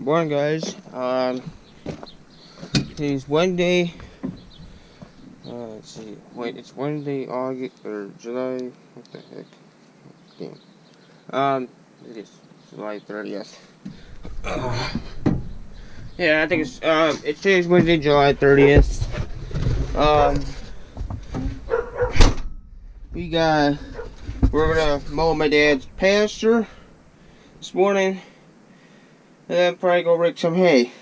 Morning, guys. Today's Wednesday. Let's see. Wait, it's Wednesday, August or July. What the heck? Damn. It is July 30th. Yeah, I think it's today's Wednesday, July 30th. Um, we're gonna mow my dad's pasture this morning, and then probably go rake some hay.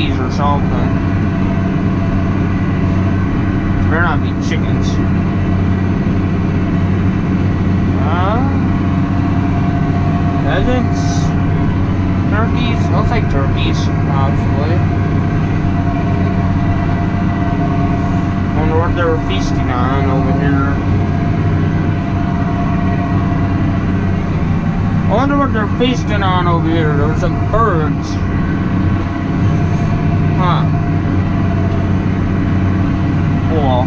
turkeys or something. Better not be chickens. Pheasants? Turkeys? Looks like turkeys, possibly. Wonder what they were feasting on over here. I wonder what they're feasting on over here. There's some birds. Huh. Well,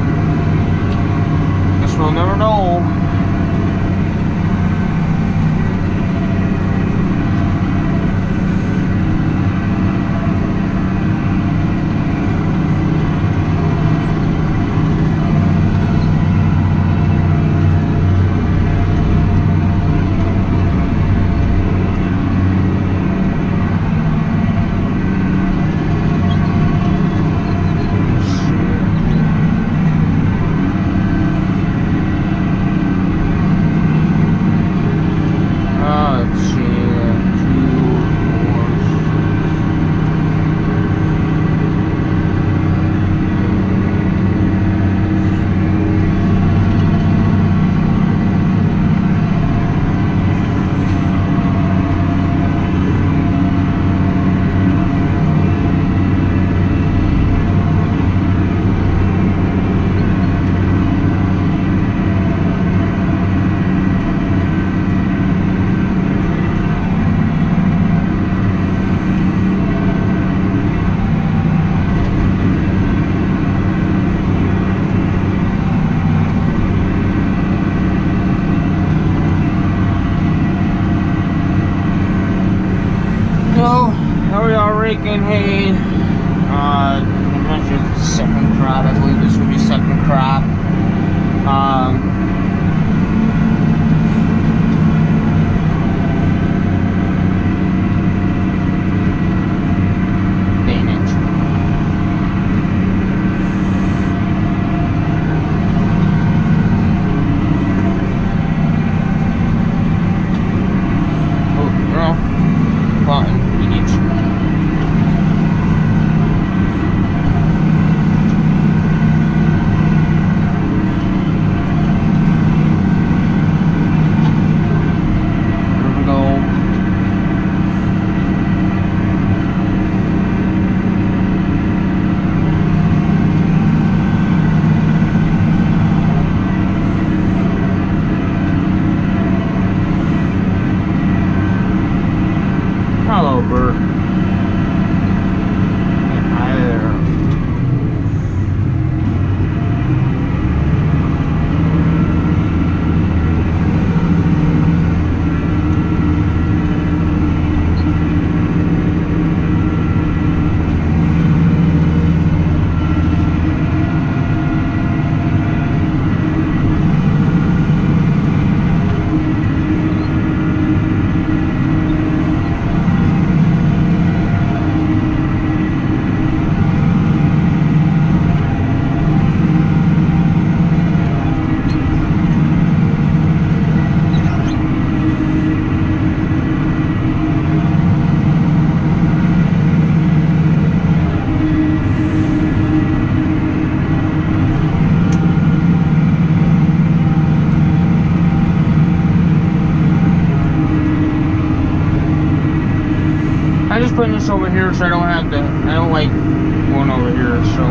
guess we'll never know. Raking hay. I mentioned second crop. I believe this would be second crop. Hello, Bert. Hi there. I just put this over here so I don't like going over here, so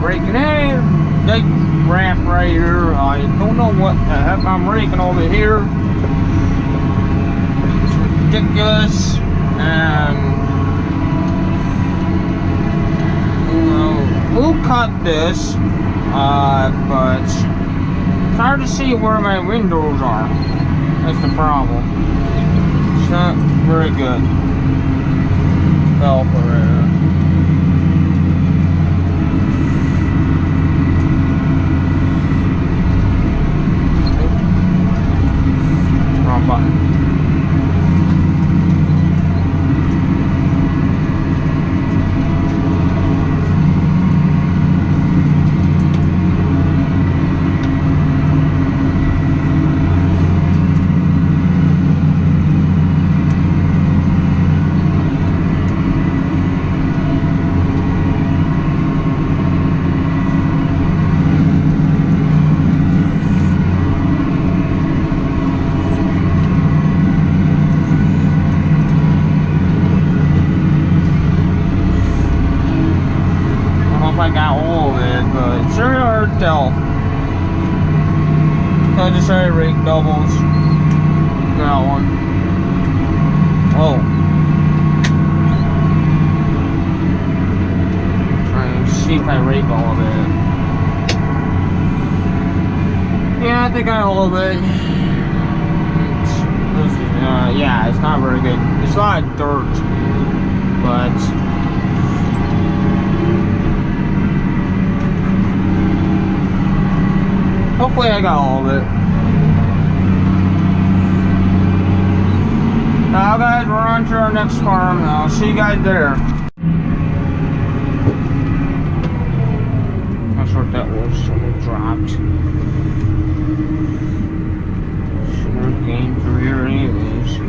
raking hay. Big ramp right here. I don't know what the heck I'm raking over here. It's ridiculous. And we'll cut this. But it's hard to see where my windows are. That's the problem. It's not very good. Fell for it. Wrong button. I got all of it, but it's very hard to tell. So I just started to rake doubles. That one. Oh. Trying to see if I rake all of it. Yeah, I think I all of it. Yeah, it's not very good. It's a lot of dirt, but hopefully I got all of it. Now guys, we're on to our next farm and I'll see you guys there. That's what that was, someone dropped. Shouldn't came through here anyways.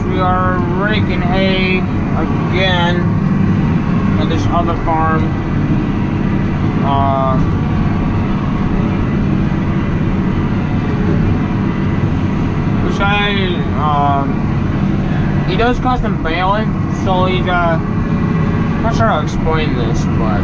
We are raking hay again at this other farm. This guy, he does custom baling, so he's, I'm not sure how to explain this, but